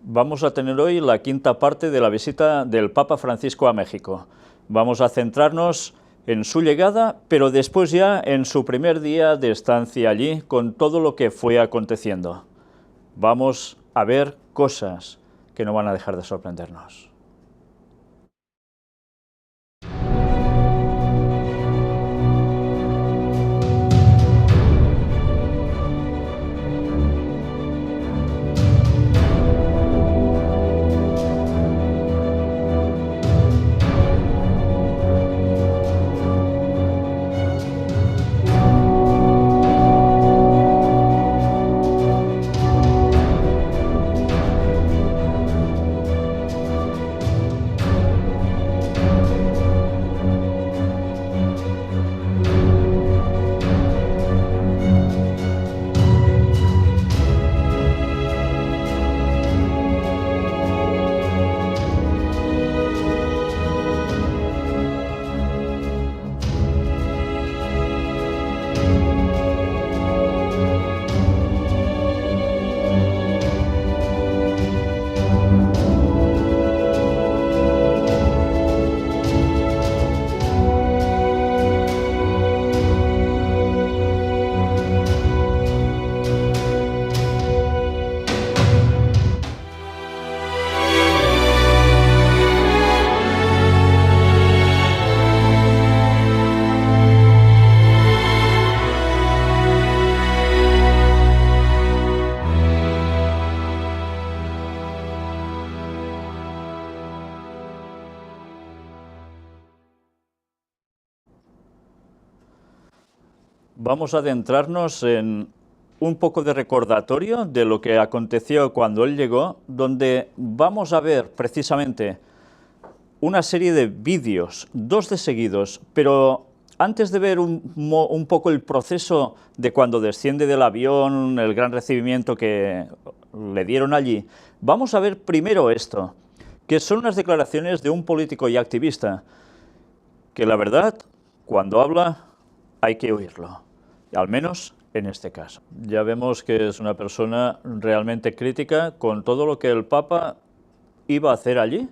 Vamos a tener hoy la quinta parte de la visita del Papa Francisco a México. Vamos a centrarnos en su llegada, pero después ya en su primer día de estancia allí, con todo lo que fue aconteciendo. Vamos a ver cosas que no van a dejar de sorprendernos. Vamos a adentrarnos en un poco de recordatorio de lo que aconteció cuando él llegó, donde vamos a ver precisamente una serie de vídeos, dos de seguidos, pero antes de ver un poco el proceso de cuando desciende del avión, el gran recibimiento que le dieron allí, vamos a ver primero esto, que son unas declaraciones de un político y activista, que la verdad, cuando habla, hay que oírlo, al menos en este caso. Ya vemos que es una persona realmente crítica con todo lo que el Papa iba a hacer allí,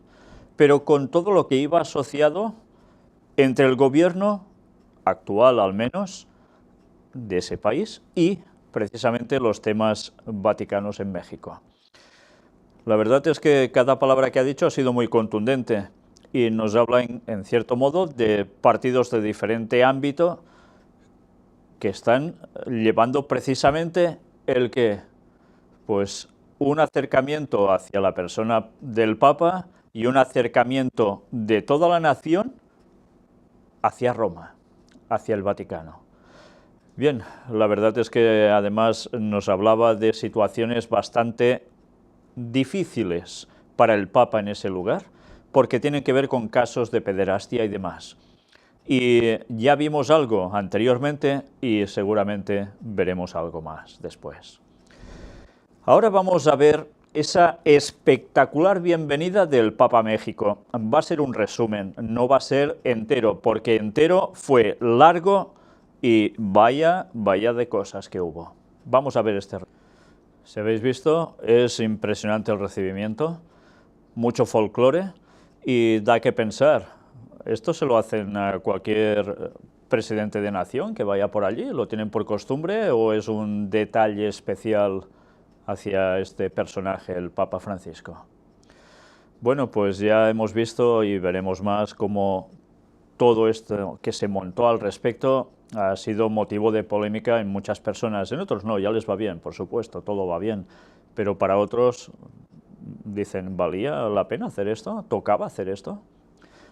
pero con todo lo que iba asociado entre el gobierno actual, al menos, de ese país y precisamente los temas vaticanos en México. La verdad es que cada palabra que ha dicho ha sido muy contundente y nos habla, en cierto modo, de partidos de diferente ámbito que están llevando precisamente el que, pues, un acercamiento hacia la persona del Papa y un acercamiento de toda la nación hacia Roma, hacia el Vaticano. Bien, la verdad es que además nos hablaba de situaciones bastante difíciles para el Papa en ese lugar, porque tienen que ver con casos de pederastia y demás. Y ya vimos algo anteriormente y seguramente veremos algo más después. Ahora vamos a ver esa espectacular bienvenida del Papa a México. Va a ser un resumen, no va a ser entero, porque entero fue largo y vaya de cosas que hubo. Vamos a ver este resumen. Si habéis visto, es impresionante el recibimiento, mucho folclore y da que pensar. ¿Esto se lo hacen a cualquier presidente de nación que vaya por allí? ¿Lo tienen por costumbre o es un detalle especial hacia este personaje, el Papa Francisco? Bueno, pues ya hemos visto y veremos más cómo todo esto que se montó al respecto ha sido motivo de polémica en muchas personas. En otros no, ya les va bien, por supuesto, todo va bien, pero para otros dicen, ¿valía la pena hacer esto? ¿Tocaba hacer esto?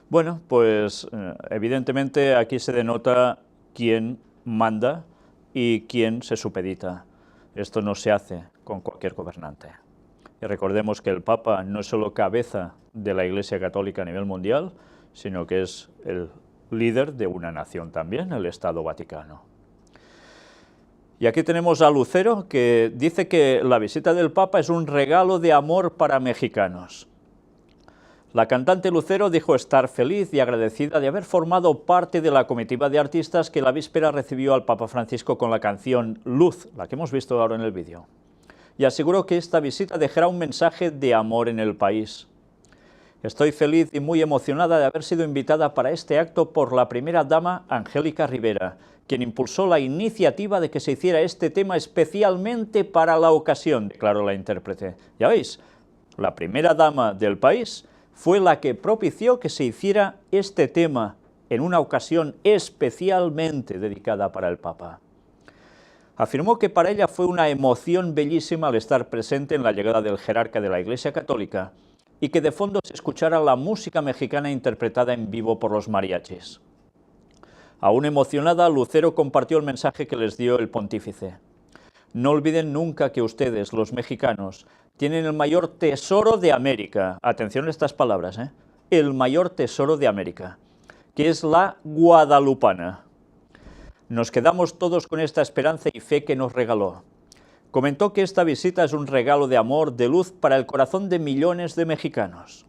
Bueno, pues evidentemente aquí se denota quién manda y quién se supedita. Esto no se hace con cualquier gobernante. Y recordemos que el Papa no es solo cabeza de la Iglesia Católica a nivel mundial, sino que es el líder de una nación también, el Estado Vaticano. Y aquí tenemos a Lucero, que dice que la visita del Papa es un regalo de amor para mexicanos. La cantante Lucero dijo estar feliz y agradecida de haber formado parte de la comitiva de artistas que la víspera recibió al Papa Francisco con la canción Luz, la que hemos visto ahora en el vídeo. y aseguró que esta visita dejará un mensaje de amor en el país. Estoy feliz y muy emocionada de haber sido invitada para este acto por la primera dama Angélica Rivera, quien impulsó la iniciativa de que se hiciera este tema especialmente para la ocasión, declaró la intérprete. Ya veis, la primera dama del país fue la que propició que se hiciera este tema en una ocasión especialmente dedicada para el Papa. Afirmó que para ella fue una emoción bellísima al estar presente en la llegada del jerarca de la Iglesia Católica y que de fondo se escuchara la música mexicana interpretada en vivo por los mariachis. Aún emocionada, Lucero compartió el mensaje que les dio el pontífice. No olviden nunca que ustedes, los mexicanos, tienen el mayor tesoro de América. Atención a estas palabras, el mayor tesoro de América, que es la guadalupana. Nos quedamos todos con esta esperanza y fe que nos regaló. Comentó que esta visita es un regalo de amor, de luz para el corazón de millones de mexicanos.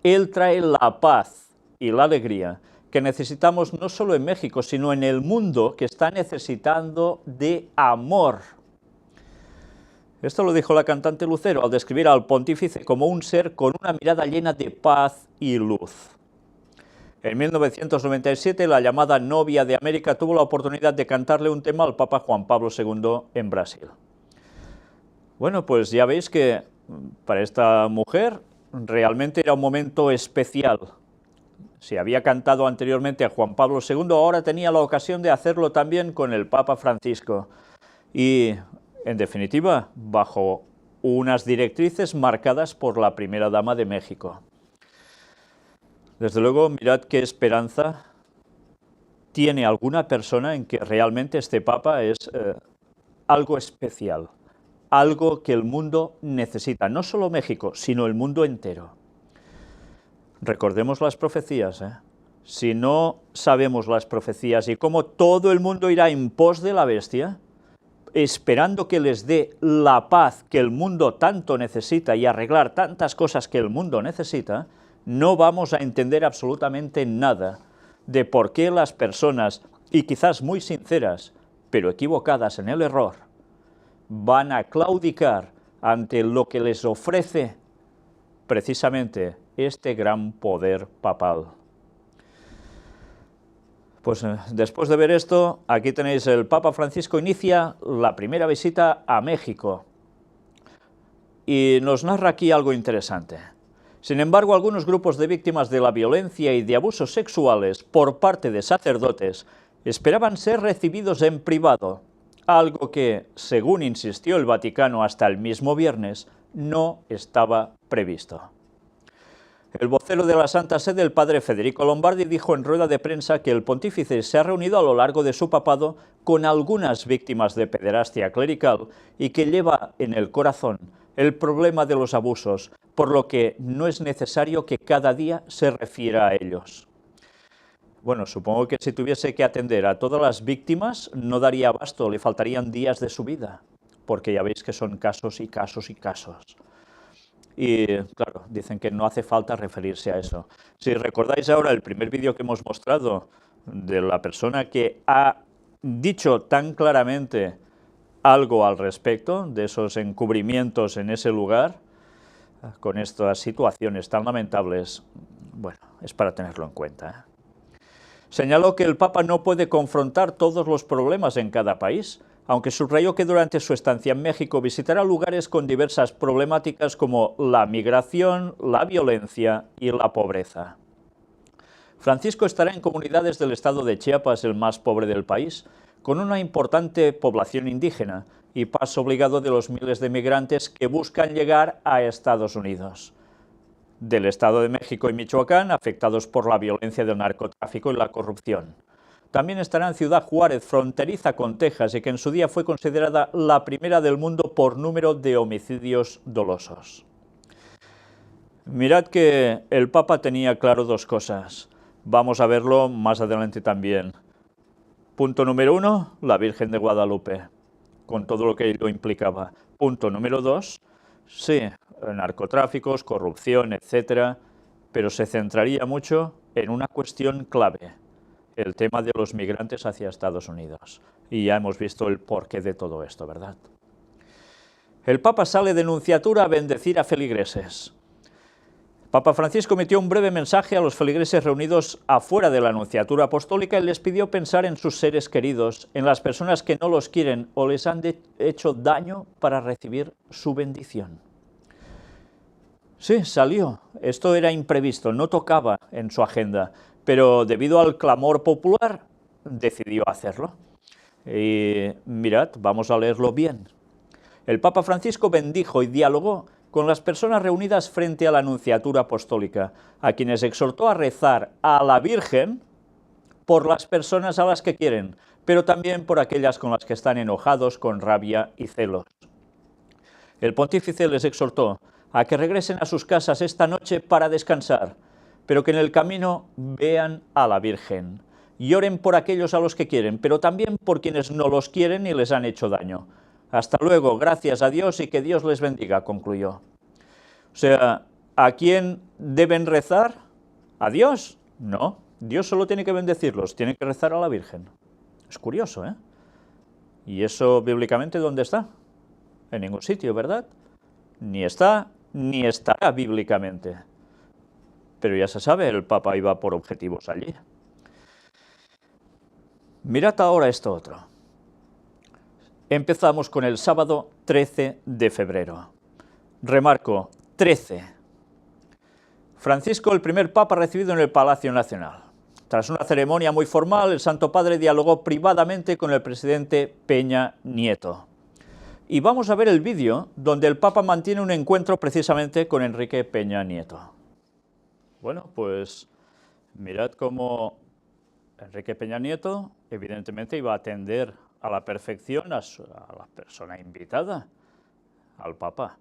Él trae la paz y la alegría que necesitamos no solo en México, sino en el mundo que está necesitando de amor. Esto lo dijo la cantante Lucero al describir al pontífice como un ser con una mirada llena de paz y luz. En 1997, la llamada novia de América tuvo la oportunidad de cantarle un tema al Papa Juan Pablo II en Brasil. Bueno, pues ya veis que para esta mujer realmente era un momento especial. Si había cantado anteriormente a Juan Pablo II, ahora tenía la ocasión de hacerlo también con el Papa Francisco. Y, en definitiva, bajo unas directrices marcadas por la primera dama de México. Desde luego, mirad qué esperanza tiene alguna persona en que realmente este Papa es algo especial, algo que el mundo necesita, no solo México, sino el mundo entero. Recordemos las profecías, Si no sabemos las profecías y cómo todo el mundo irá en pos de la bestia, esperando que les dé la paz que el mundo tanto necesita y arreglar tantas cosas que el mundo necesita, no vamos a entender absolutamente nada de por qué las personas, y quizás muy sinceras, pero equivocadas en el error, van a claudicar ante lo que les ofrece precisamente este gran poder papal. Pues después de ver esto, aquí tenéis el Papa Francisco inicia la primera visita a México y nos narra aquí algo interesante. Sin embargo, algunos grupos de víctimas de la violencia y de abusos sexuales por parte de sacerdotes esperaban ser recibidos en privado, algo que, según insistió el Vaticano hasta el mismo viernes, no estaba previsto. El vocero de la Santa Sede, el padre Federico Lombardi, dijo en rueda de prensa que el pontífice se ha reunido a lo largo de su papado con algunas víctimas de pederastia clerical y que lleva en el corazón el problema de los abusos, por lo que no es necesario que cada día se refiera a ellos. Bueno, supongo que si tuviese que atender a todas las víctimas no daría abasto, le faltarían días de su vida, porque ya veis que son casos y casos y casos. Y claro, dicen que no hace falta referirse a eso. Si recordáis ahora el primer vídeo que hemos mostrado de la persona que ha dicho tan claramente algo al respecto de esos encubrimientos en ese lugar, con estas situaciones tan lamentables, bueno, es para tenerlo en cuenta. Señaló que el Papa no puede confrontar todos los problemas en cada país, aunque subrayó que durante su estancia en México visitará lugares con diversas problemáticas como la migración, la violencia y la pobreza. Francisco estará en comunidades del estado de Chiapas, el más pobre del país, con una importante población indígena y paso obligado de los miles de migrantes que buscan llegar a Estados Unidos. Del Estado de México y Michoacán, afectados por la violencia del narcotráfico y la corrupción. También estará en Ciudad Juárez, fronteriza con Texas, y que en su día fue considerada la primera del mundo por número de homicidios dolosos. Mirad que el Papa tenía claro dos cosas. Vamos a verlo más adelante también. Punto número 1, la Virgen de Guadalupe, con todo lo que ello implicaba. Punto número 2, sí, narcotráficos, corrupción, etcétera, pero se centraría mucho en una cuestión clave, el tema de los migrantes hacia Estados Unidos. Y ya hemos visto el porqué de todo esto, ¿verdad? El Papa sale de nunciatura a bendecir a feligreses. Papa Francisco emitió un breve mensaje a los feligreses reunidos afuera de la nunciatura apostólica y les pidió pensar en sus seres queridos, en las personas que no los quieren o les han hecho daño para recibir su bendición. Sí, salió. Esto era imprevisto, no tocaba en su agenda, pero debido al clamor popular decidió hacerlo. Y mirad, vamos a leerlo bien. El Papa Francisco bendijo y dialogó con las personas reunidas frente a la nunciatura apostólica, a quienes exhortó a rezar a la Virgen por las personas a las que quieren, pero también por aquellas con las que están enojados, con rabia y celos. El pontífice les exhortó a que regresen a sus casas esta noche para descansar, pero que en el camino vean a la Virgen y oren por aquellos a los que quieren, pero también por quienes no los quieren y les han hecho daño. Hasta luego, gracias a Dios y que Dios les bendiga, concluyó. O sea, ¿a quién deben rezar? ¿A Dios? No, Dios solo tiene que bendecirlos, tiene que rezar a la Virgen. Es curioso, ¿eh? ¿Y eso bíblicamente dónde está? En ningún sitio, ¿verdad? Ni está, ni estará bíblicamente. Pero ya se sabe, el Papa iba por objetivos allí. Mirad ahora esto otro. Empezamos con el sábado 13 de febrero. Remarco, 13. Francisco, el primer papa recibido en el Palacio Nacional. Tras una ceremonia muy formal, el Santo Padre dialogó privadamente con el presidente Peña Nieto. Y vamos a ver el vídeo donde el Papa mantiene un encuentro precisamente con Enrique Peña Nieto. Bueno, pues mirad cómo Enrique Peña Nieto evidentemente iba a atender a la perfección a la persona invitada, al Papa.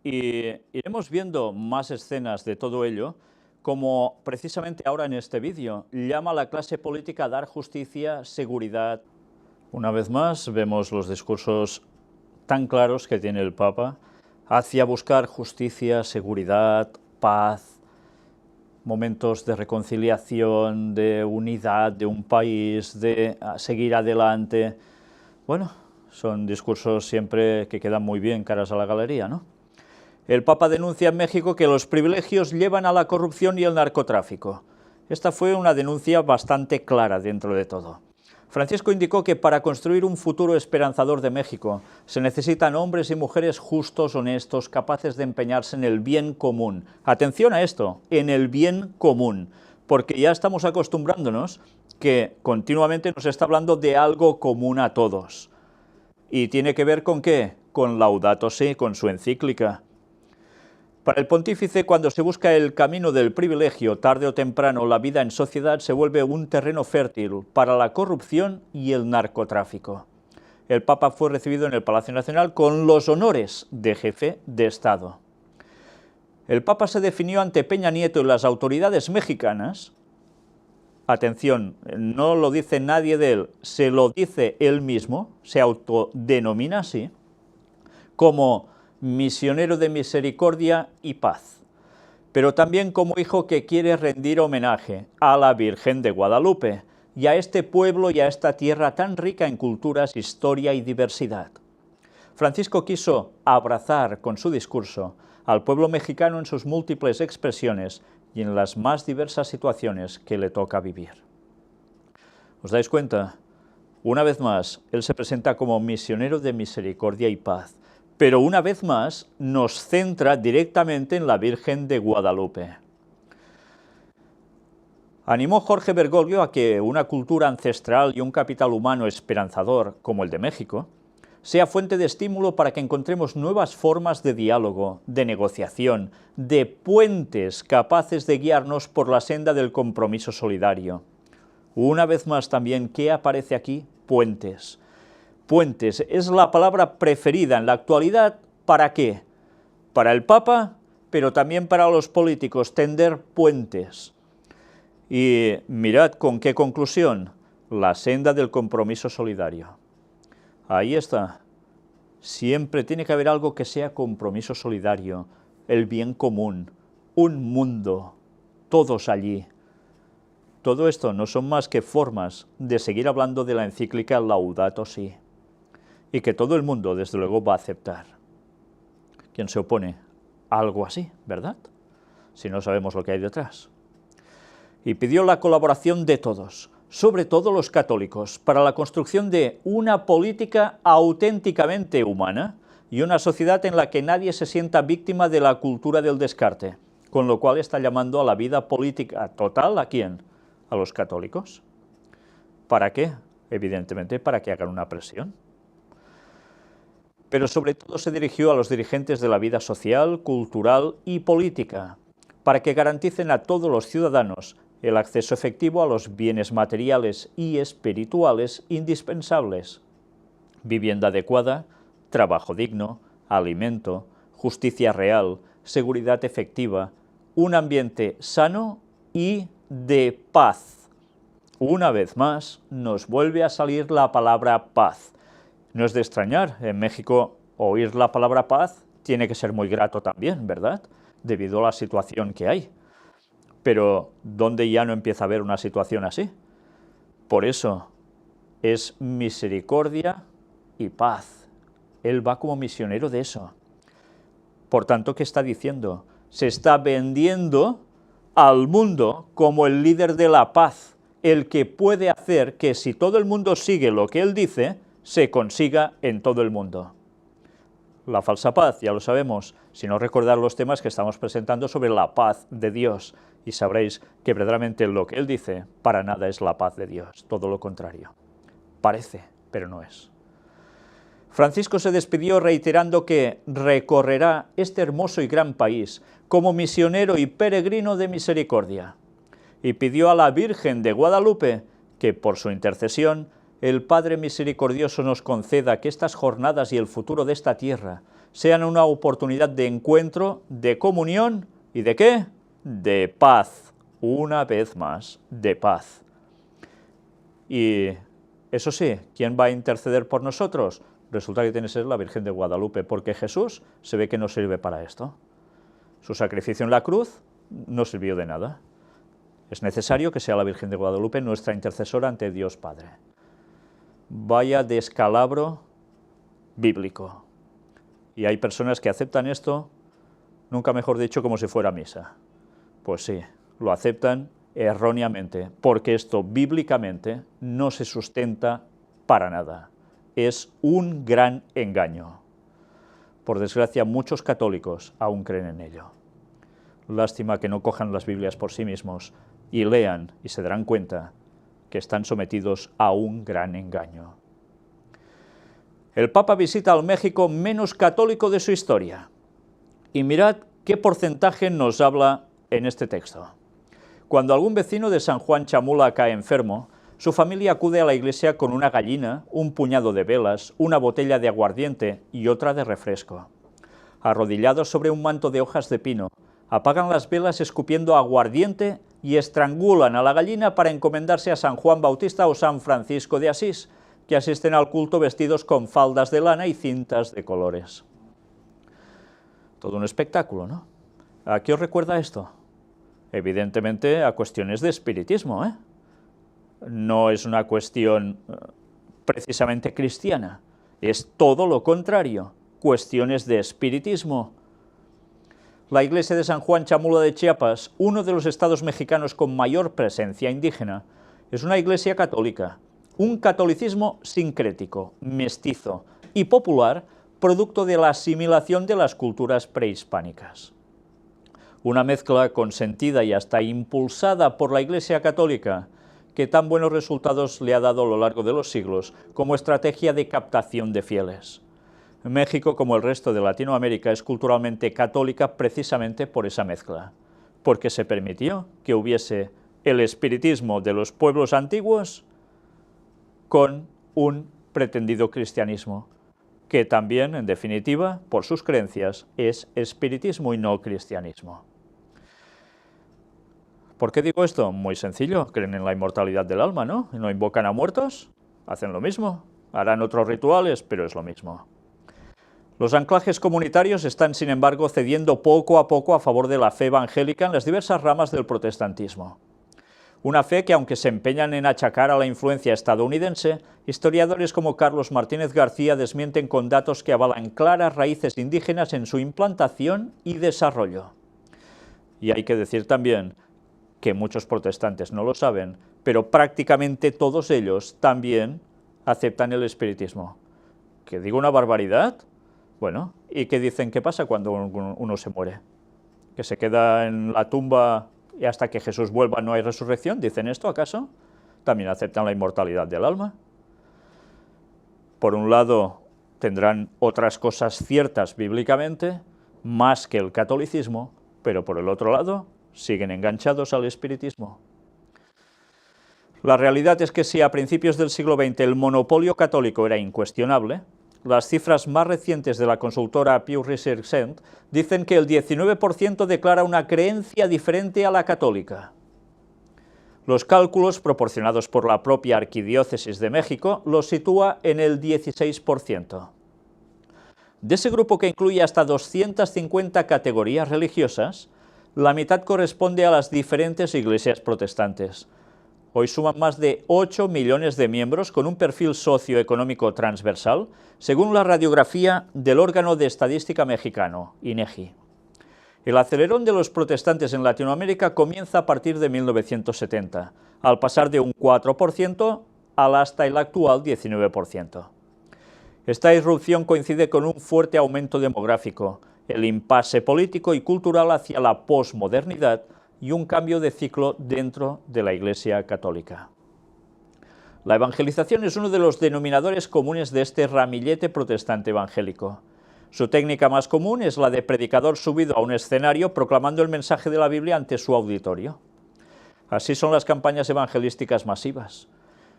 Y iremos viendo más escenas de todo ello, como precisamente ahora en este vídeo llama a la clase política a dar justicia, seguridad. Una vez más vemos los discursos tan claros que tiene el Papa hacia buscar justicia, seguridad, paz, momentos de reconciliación, de unidad de un país, de seguir adelante. Bueno, son discursos siempre que quedan muy bien caras a la galería, ¿no? El Papa denuncia en México que los privilegios llevan a la corrupción y el narcotráfico. Esta fue una denuncia bastante clara dentro de todo. Francisco indicó que para construir un futuro esperanzador de México se necesitan hombres y mujeres justos, honestos, capaces de empeñarse en el bien común. Atención a esto, en el bien común, porque ya estamos acostumbrándonos que continuamente nos está hablando de algo común a todos. ¿Y tiene que ver con qué? Con Laudato Si, con su encíclica. Para el pontífice, cuando se busca el camino del privilegio, tarde o temprano la vida en sociedad se vuelve un terreno fértil para la corrupción y el narcotráfico. El Papa fue recibido en el Palacio Nacional con los honores de jefe de Estado. El Papa se definió ante Peña Nieto y las autoridades mexicanas. Atención, no lo dice nadie de él, se lo dice él mismo, se autodenomina así, como misionero de misericordia y paz, pero también como hijo que quiere rendir homenaje a la Virgen de Guadalupe y a este pueblo y a esta tierra tan rica en culturas, historia y diversidad. Francisco quiso abrazar con su discurso al pueblo mexicano en sus múltiples expresiones y en las más diversas situaciones que le toca vivir. ¿Os dais cuenta? Una vez más, él se presenta como misionero de misericordia y paz, pero una vez más nos centra directamente en la Virgen de Guadalupe. Animó Jorge Bergoglio a que una cultura ancestral y un capital humano esperanzador, como el de México, sea fuente de estímulo para que encontremos nuevas formas de diálogo, de negociación, de puentes capaces de guiarnos por la senda del compromiso solidario. Una vez más también, ¿qué aparece aquí? Puentes. Puentes es la palabra preferida en la actualidad, ¿para qué? Para el Papa, pero también para los políticos, tender puentes. Y mirad con qué conclusión, la senda del compromiso solidario. Ahí está. Siempre tiene que haber algo que sea compromiso solidario, el bien común, un mundo, todos allí. Todo esto no son más que formas de seguir hablando de la encíclica Laudato Si, y que todo el mundo, desde luego, va a aceptar. quien se opone a algo así, ¿verdad? Si no sabemos lo que hay detrás. Y pidió la colaboración de todos, sobre todo los católicos, para la construcción de una política auténticamente humana y una sociedad en la que nadie se sienta víctima de la cultura del descarte, con lo cual está llamando a la vida política total, ¿a quién? A los católicos. ¿Para qué? Evidentemente para que hagan una presión. Pero sobre todo se dirigió a los dirigentes de la vida social, cultural y política, para que garanticen a todos los ciudadanos el acceso efectivo a los bienes materiales y espirituales indispensables: vivienda adecuada, trabajo digno, alimento, justicia real, seguridad efectiva, un ambiente sano y de paz. Una vez más, nos vuelve a salir la palabra paz. No es de extrañar, en México oír la palabra paz tiene que ser muy grato también, ¿verdad? Debido a la situación que hay. Pero, ¿dónde ya no empieza a haber una situación así? Por eso, es misericordia y paz. Él va como misionero de eso. Por tanto, ¿qué está diciendo? Se está vendiendo al mundo como el líder de la paz, el que puede hacer que si todo el mundo sigue lo que él dice, se consiga en todo el mundo. La falsa paz, ya lo sabemos, si no recordar los temas que estamos presentando sobre la paz de Dios, y sabréis que verdaderamente lo que él dice para nada es la paz de Dios, todo lo contrario. Parece, pero no es. Francisco se despidió reiterando que recorrerá este hermoso y gran país como misionero y peregrino de misericordia, y pidió a la Virgen de Guadalupe que, por su intercesión, el Padre Misericordioso nos conceda que estas jornadas y el futuro de esta tierra sean una oportunidad de encuentro, de comunión y ¿de qué? De paz, una vez más, de paz. Y eso sí, ¿quién va a interceder por nosotros? Resulta que tiene que ser la Virgen de Guadalupe, porque Jesús se ve que no sirve para esto. Su sacrificio en la cruz no sirvió de nada. Es necesario que sea la Virgen de Guadalupe nuestra intercesora ante Dios Padre. Vaya descalabro bíblico. Y hay personas que aceptan esto, nunca mejor dicho, como si fuera misa. Pues sí, lo aceptan erróneamente, porque esto bíblicamente no se sustenta para nada. Es un gran engaño. Por desgracia, muchos católicos aún creen en ello. Lástima que no cojan las Biblias por sí mismos y lean y se darán cuenta que están sometidos a un gran engaño. El Papa visita al México menos católico de su historia. Y mirad qué porcentaje nos habla en este texto. Cuando algún vecino de San Juan Chamula cae enfermo, su familia acude a la iglesia con una gallina, un puñado de velas, una botella de aguardiente y otra de refresco. Arrodillados sobre un manto de hojas de pino, apagan las velas escupiendo aguardiente y estrangulan a la gallina para encomendarse a San Juan Bautista o San Francisco de Asís, que asisten al culto vestidos con faldas de lana y cintas de colores. Todo un espectáculo, ¿no? ¿A qué os recuerda esto? Evidentemente a cuestiones de espiritismo, ¿eh? No es una cuestión precisamente cristiana, es todo lo contrario, cuestiones de espiritismo. La iglesia de San Juan Chamula de Chiapas, uno de los estados mexicanos con mayor presencia indígena, es una iglesia católica, un catolicismo sincrético, mestizo y popular, producto de la asimilación de las culturas prehispánicas. Una mezcla consentida y hasta impulsada por la Iglesia Católica, que tan buenos resultados le ha dado a lo largo de los siglos como estrategia de captación de fieles. México, como el resto de Latinoamérica, es culturalmente católica precisamente por esa mezcla, porque se permitió que hubiese el espiritismo de los pueblos antiguos con un pretendido cristianismo, que también, en definitiva, por sus creencias, es espiritismo y no cristianismo. ¿Por qué digo esto? Muy sencillo, creen en la inmortalidad del alma, ¿no? ¿No invocan a muertos? Hacen lo mismo, harán otros rituales, pero es lo mismo. Los anclajes comunitarios están, sin embargo, cediendo poco a poco a favor de la fe evangélica en las diversas ramas del protestantismo. Una fe que, aunque se empeñan en achacar a la influencia estadounidense, historiadores como Carlos Martínez García desmienten con datos que avalan claras raíces indígenas en su implantación y desarrollo. Y hay que decir también que muchos protestantes no lo saben, pero prácticamente todos ellos también aceptan el espiritismo. ¿Que digo una barbaridad? Bueno, ¿y qué dicen que pasa cuando uno se muere? ¿Que se queda en la tumba y hasta que Jesús vuelva no hay resurrección? ¿Dicen esto acaso? También aceptan la inmortalidad del alma. Por un lado, tendrán otras cosas ciertas bíblicamente, más que el catolicismo, pero por el otro lado, siguen enganchados al espiritismo. La realidad es que si a principios del siglo XX el monopolio católico era incuestionable, las cifras más recientes de la consultora Pew Research Center dicen que el 19% declara una creencia diferente a la católica. Los cálculos proporcionados por la propia Arquidiócesis de México los sitúa en el 16%. De ese grupo que incluye hasta 250 categorías religiosas, la mitad corresponde a las diferentes iglesias protestantes. Hoy suman más de 8 millones de miembros con un perfil socioeconómico transversal, según la radiografía del órgano de estadística mexicano, INEGI. El acelerón de los protestantes en Latinoamérica comienza a partir de 1970, al pasar de un 4% al hasta el actual 19%. Esta irrupción coincide con un fuerte aumento demográfico, el impasse político y cultural hacia la posmodernidad y un cambio de ciclo dentro de la Iglesia católica. La evangelización es uno de los denominadores comunes de este ramillete protestante evangélico. Su técnica más común es la de predicador subido a un escenario proclamando el mensaje de la Biblia ante su auditorio. Así son las campañas evangelísticas masivas.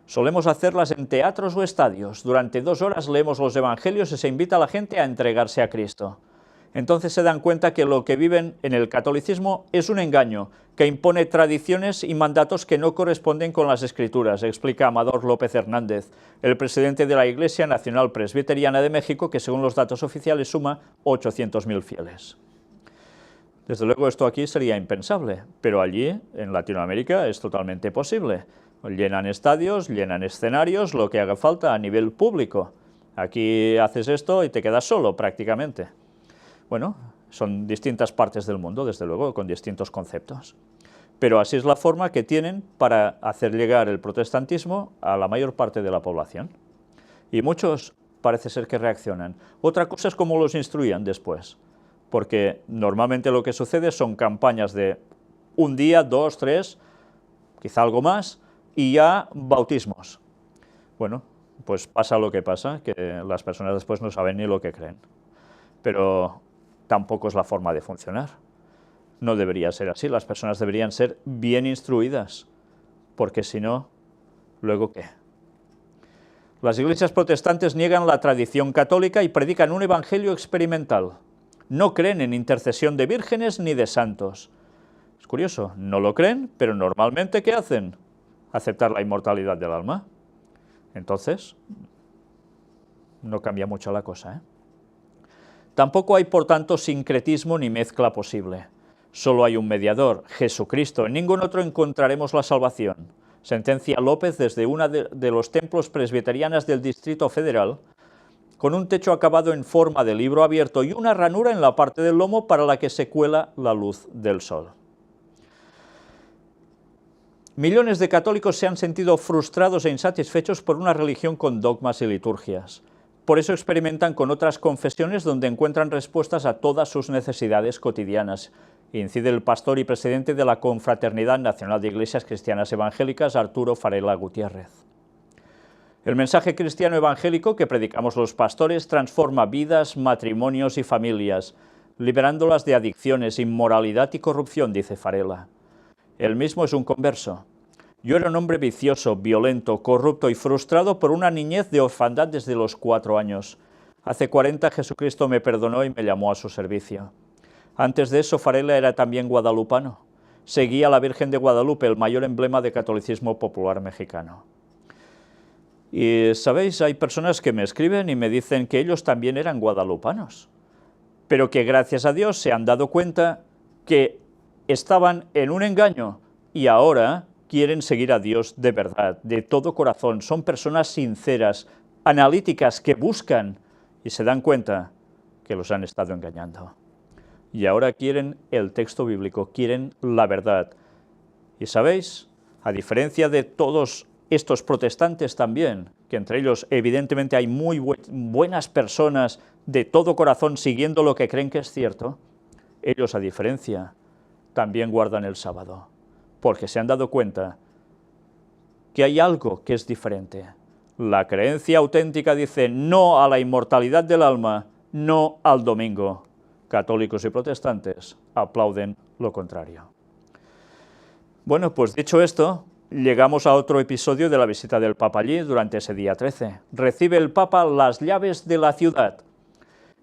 Solemos hacerlas en teatros o estadios. Durante 2 horas leemos los evangelios y se invita a la gente a entregarse a Cristo. Entonces se dan cuenta que lo que viven en el catolicismo es un engaño, que impone tradiciones y mandatos que no corresponden con las Escrituras, explica Amador López Hernández, el presidente de la Iglesia Nacional Presbiteriana de México, que según los datos oficiales suma 800.000 fieles. Desde luego esto aquí sería impensable, pero allí, en Latinoamérica, es totalmente posible. Llenan estadios, llenan escenarios, lo que haga falta a nivel público. Aquí haces esto y te quedas solo prácticamente. Bueno, son distintas partes del mundo, desde luego, con distintos conceptos. Pero así es la forma que tienen para hacer llegar el protestantismo a la mayor parte de la población. Y muchos parece ser que reaccionan. Otra cosa es cómo los instruyan después, porque normalmente lo que sucede son campañas de un día, 2, 3, quizá algo más, y ya bautismos. Bueno, pues pasa lo que pasa, que las personas después no saben ni lo que creen. Pero tampoco es la forma de funcionar. No debería ser así, las personas deberían ser bien instruidas, porque si no, ¿luego qué? Las iglesias protestantes niegan la tradición católica y predican un evangelio experimental. No creen en intercesión de vírgenes ni de santos. Es curioso, no lo creen, pero normalmente ¿qué hacen? Aceptar la inmortalidad del alma. Entonces, no cambia mucho la cosa, ¿eh? Tampoco hay, por tanto, sincretismo ni mezcla posible. Solo hay un mediador, Jesucristo. En ningún otro encontraremos la salvación. Sentencia López desde una de los templos presbiterianas del Distrito Federal, con un techo acabado en forma de libro abierto y una ranura en la parte del lomo para la que se cuela la luz del sol. Millones de católicos se han sentido frustrados e insatisfechos por una religión con dogmas y liturgias. Por eso experimentan con otras confesiones donde encuentran respuestas a todas sus necesidades cotidianas, incide el pastor y presidente de la Confraternidad Nacional de Iglesias Cristianas Evangélicas, Arturo Farela Gutiérrez. El mensaje cristiano evangélico que predicamos los pastores transforma vidas, matrimonios y familias, liberándolas de adicciones, inmoralidad y corrupción, dice Farela. Él mismo es un converso. Yo era un hombre vicioso, violento, corrupto y frustrado por una niñez de orfandad desde los 4 años. Hace 40 Jesucristo me perdonó y me llamó a su servicio. Antes de eso, Farela era también guadalupano. Seguía a la Virgen de Guadalupe, el mayor emblema de catolicismo popular mexicano. Y, ¿sabéis? Hay personas que me escriben y me dicen que ellos también eran guadalupanos, pero que gracias a Dios se han dado cuenta que estaban en un engaño y ahora quieren seguir a Dios de verdad, de todo corazón, son personas sinceras, analíticas, que buscan y se dan cuenta que los han estado engañando. Y ahora quieren el texto bíblico, quieren la verdad. Y sabéis, a diferencia de todos estos protestantes también, que entre ellos evidentemente hay muy buenas personas de todo corazón siguiendo lo que creen que es cierto, ellos a diferencia también guardan el sábado, porque se han dado cuenta que hay algo que es diferente. La creencia auténtica dice no a la inmortalidad del alma, no al domingo. Católicos y protestantes aplauden lo contrario. Bueno, pues dicho esto, llegamos a otro episodio de la visita del Papa allí durante ese día 13. Recibe el Papa las llaves de la ciudad.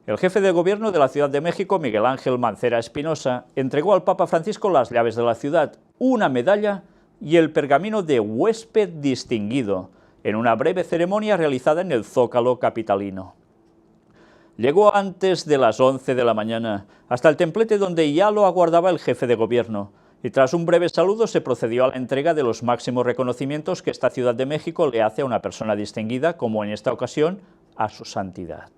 El jefe de gobierno de la Ciudad de México, Miguel Ángel Mancera Espinosa, entregó al Papa Francisco las llaves de la ciudad, una medalla y el pergamino de huésped distinguido, en una breve ceremonia realizada en el Zócalo capitalino. Llegó antes de las 11 de la mañana, hasta el templete donde ya lo aguardaba el jefe de gobierno, y tras un breve saludo se procedió a la entrega de los máximos reconocimientos que esta Ciudad de México le hace a una persona distinguida, como en esta ocasión, a su santidad.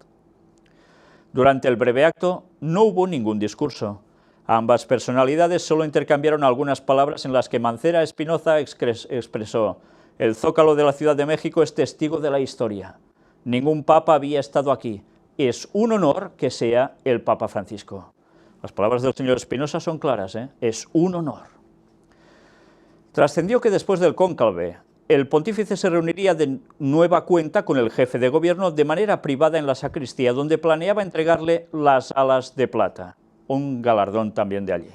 Durante el breve acto no hubo ningún discurso. Ambas personalidades solo intercambiaron algunas palabras en las que Mancera Espinosa expresó: el Zócalo de la Ciudad de México es testigo de la historia. Ningún papa había estado aquí. Es un honor que sea el Papa Francisco. Las palabras del señor Espinosa son claras, es un honor. Trascendió que después del cónclave, el pontífice se reuniría de nueva cuenta con el jefe de gobierno de manera privada en la sacristía, donde planeaba entregarle las alas de plata, un galardón también de allí.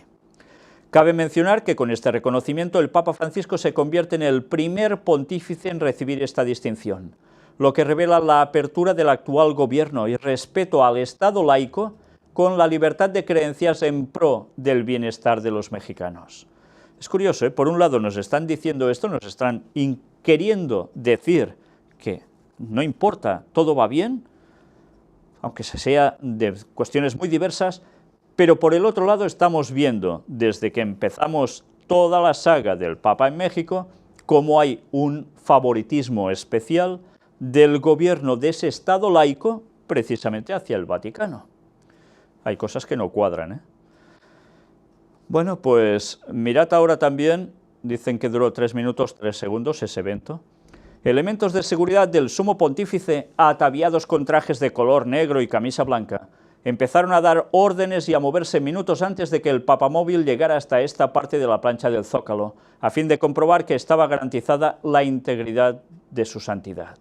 Cabe mencionar que con este reconocimiento el Papa Francisco se convierte en el primer pontífice en recibir esta distinción, lo que revela la apertura del actual gobierno y respeto al Estado laico con la libertad de creencias en pro del bienestar de los mexicanos. Es curioso, por un lado nos están diciendo esto, nos están queriendo decir que no importa, todo va bien, aunque sea de cuestiones muy diversas, pero por el otro lado estamos viendo, desde que empezamos toda la saga del Papa en México, cómo hay un favoritismo especial del gobierno de ese Estado laico precisamente hacia el Vaticano. Hay cosas que no cuadran, Bueno, pues mirad ahora también, dicen que duró 3 minutos 3 segundos ese evento. Elementos de seguridad del sumo pontífice, ataviados con trajes de color negro y camisa blanca, empezaron a dar órdenes y a moverse minutos antes de que el papamóvil llegara hasta esta parte de la plancha del Zócalo, a fin de comprobar que estaba garantizada la integridad de su santidad.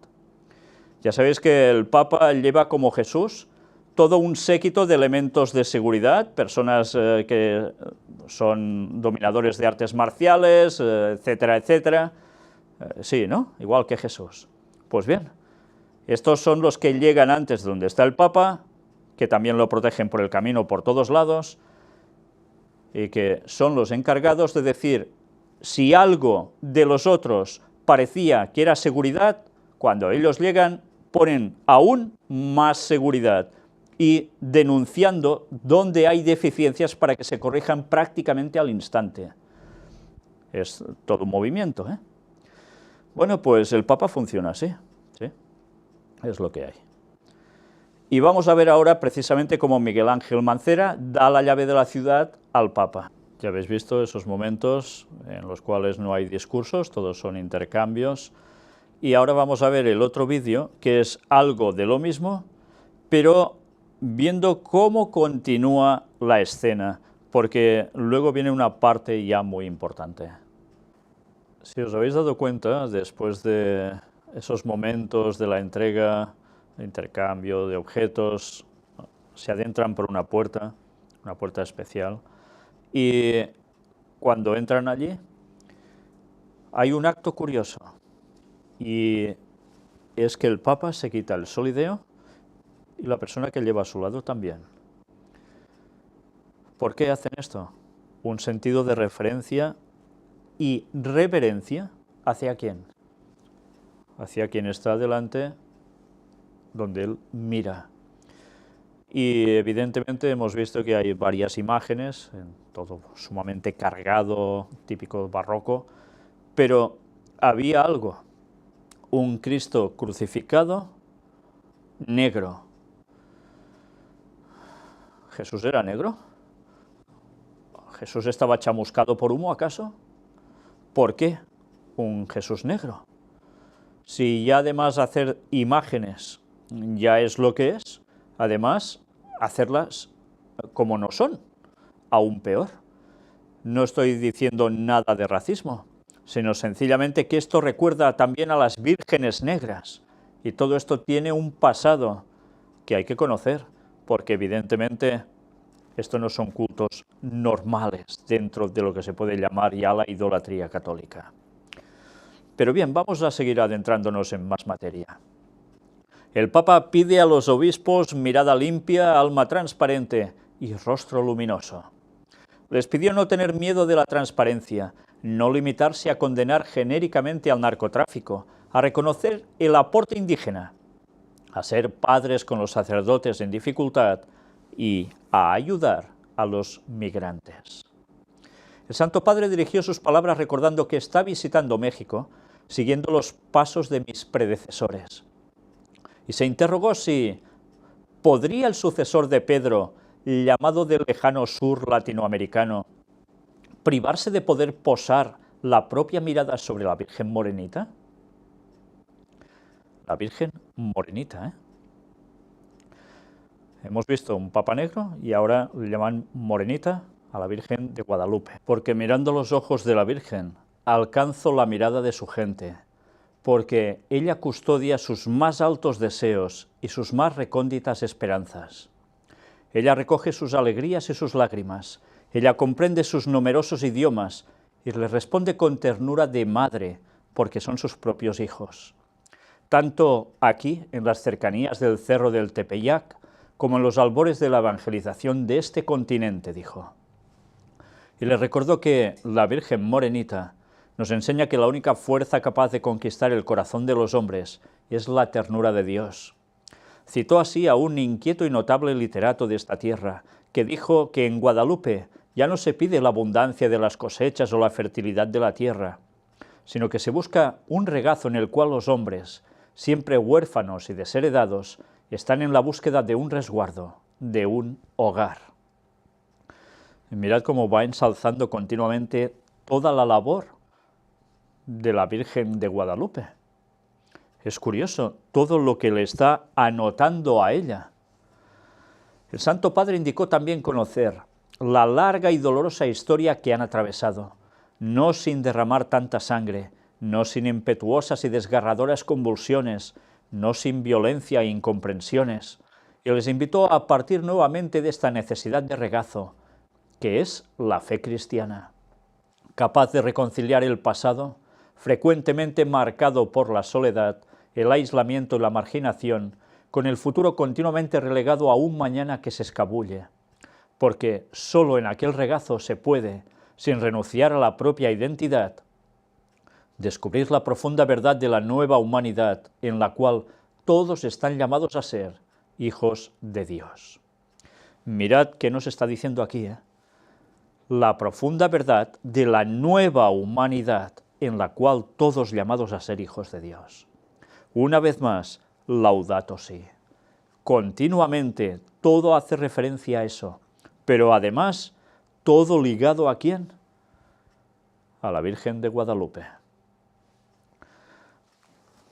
Ya sabéis que el Papa lleva como Jesús todo un séquito de elementos de seguridad, personas que son dominadores de artes marciales, etcétera, etcétera. Sí, ¿no? Igual que Jesús. Pues bien, estos son los que llegan antes de donde está el Papa, que también lo protegen por el camino por todos lados, y que son los encargados de decir si algo de los otros parecía que era seguridad, cuando ellos llegan ponen aún más seguridad y denunciando dónde hay deficiencias para que se corrijan prácticamente al instante. Es todo un movimiento, Bueno, pues el Papa funciona así, ¿sí? Es lo que hay. Y vamos a ver ahora precisamente cómo Miguel Ángel Mancera da la llave de la ciudad al Papa. Ya habéis visto esos momentos en los cuales no hay discursos, todos son intercambios. Y ahora vamos a ver el otro vídeo, que es algo de lo mismo, pero viendo cómo continúa la escena, porque luego viene una parte ya muy importante. Si os habéis dado cuenta, después de esos momentos de la entrega, de intercambio de objetos, se adentran por una puerta especial, y cuando entran allí, hay un acto curioso, y es que el Papa se quita el solideo y la persona que lleva a su lado también. ¿Por qué hacen esto? Un sentido de referencia y reverencia ¿hacia quién? Hacia quien está delante, donde él mira. Y evidentemente hemos visto que hay varias imágenes, todo sumamente cargado, típico barroco, Pero había algo, un Cristo crucificado, negro. ¿Jesús era negro? ¿Jesús estaba chamuscado por humo, acaso? ¿Por qué un Jesús negro? Si ya además hacer imágenes ya es lo que es, además hacerlas como no son, aún peor. No estoy diciendo nada de racismo, sino sencillamente que esto recuerda también a las vírgenes negras, y todo esto tiene un pasado que hay que conocer, porque evidentemente estos no son cultos normales dentro de lo que se puede llamar ya la idolatría católica. Pero bien, vamos a seguir adentrándonos en más materia. El Papa pide a los obispos mirada limpia, alma transparente y rostro luminoso. Les pidió no tener miedo de la transparencia, no limitarse a condenar genéricamente al narcotráfico, a reconocer el aporte indígena, a ser padres con los sacerdotes en dificultad y a ayudar a los migrantes. El Santo Padre dirigió sus palabras recordando que está visitando México, siguiendo los pasos de mis predecesores. Y se interrogó si ¿podría el sucesor de Pedro, llamado del lejano sur latinoamericano, privarse de poder posar la propia mirada sobre la Virgen Morenita? La Virgen Morenita, ¿eh? Hemos visto un Papa negro y ahora le llaman Morenita a la Virgen de Guadalupe. Porque mirando los ojos de la Virgen, alcanzo la mirada de su gente, porque ella custodia sus más altos deseos y sus más recónditas esperanzas. Ella recoge sus alegrías y sus lágrimas, ella comprende sus numerosos idiomas y les responde con ternura de madre, porque son sus propios hijos. Tanto aquí, en las cercanías del Cerro del Tepeyac, como en los albores de la evangelización de este continente, dijo. Y les recordó que la Virgen Morenita nos enseña que la única fuerza capaz de conquistar el corazón de los hombres es la ternura de Dios. Citó así a un inquieto y notable literato de esta tierra, que dijo que en Guadalupe ya no se pide la abundancia de las cosechas o la fertilidad de la tierra, sino que se busca un regazo en el cual los hombres, siempre huérfanos y desheredados, están en la búsqueda de un resguardo, de un hogar. Y mirad cómo va ensalzando continuamente toda la labor de la Virgen de Guadalupe. Es curioso todo lo que le está anotando a ella. El Santo Padre indicó también conocer la larga y dolorosa historia que han atravesado, no sin derramar tanta sangre, no sin impetuosas y desgarradoras convulsiones, no sin violencia e incomprensiones, y les invitó a partir nuevamente de esta necesidad de regazo, que es la fe cristiana, capaz de reconciliar el pasado, frecuentemente marcado por la soledad, el aislamiento y la marginación, con el futuro continuamente relegado a un mañana que se escabulle, porque sólo en aquel regazo se puede, sin renunciar a la propia identidad, descubrir la profunda verdad de la nueva humanidad en la cual todos están llamados a ser hijos de Dios. Mirad qué nos está diciendo aquí, la profunda verdad de la nueva humanidad en la cual todos llamados a ser hijos de Dios. Una vez más, Laudato Si. Continuamente todo hace referencia a eso, pero además todo ligado ¿a quién? A la Virgen de Guadalupe.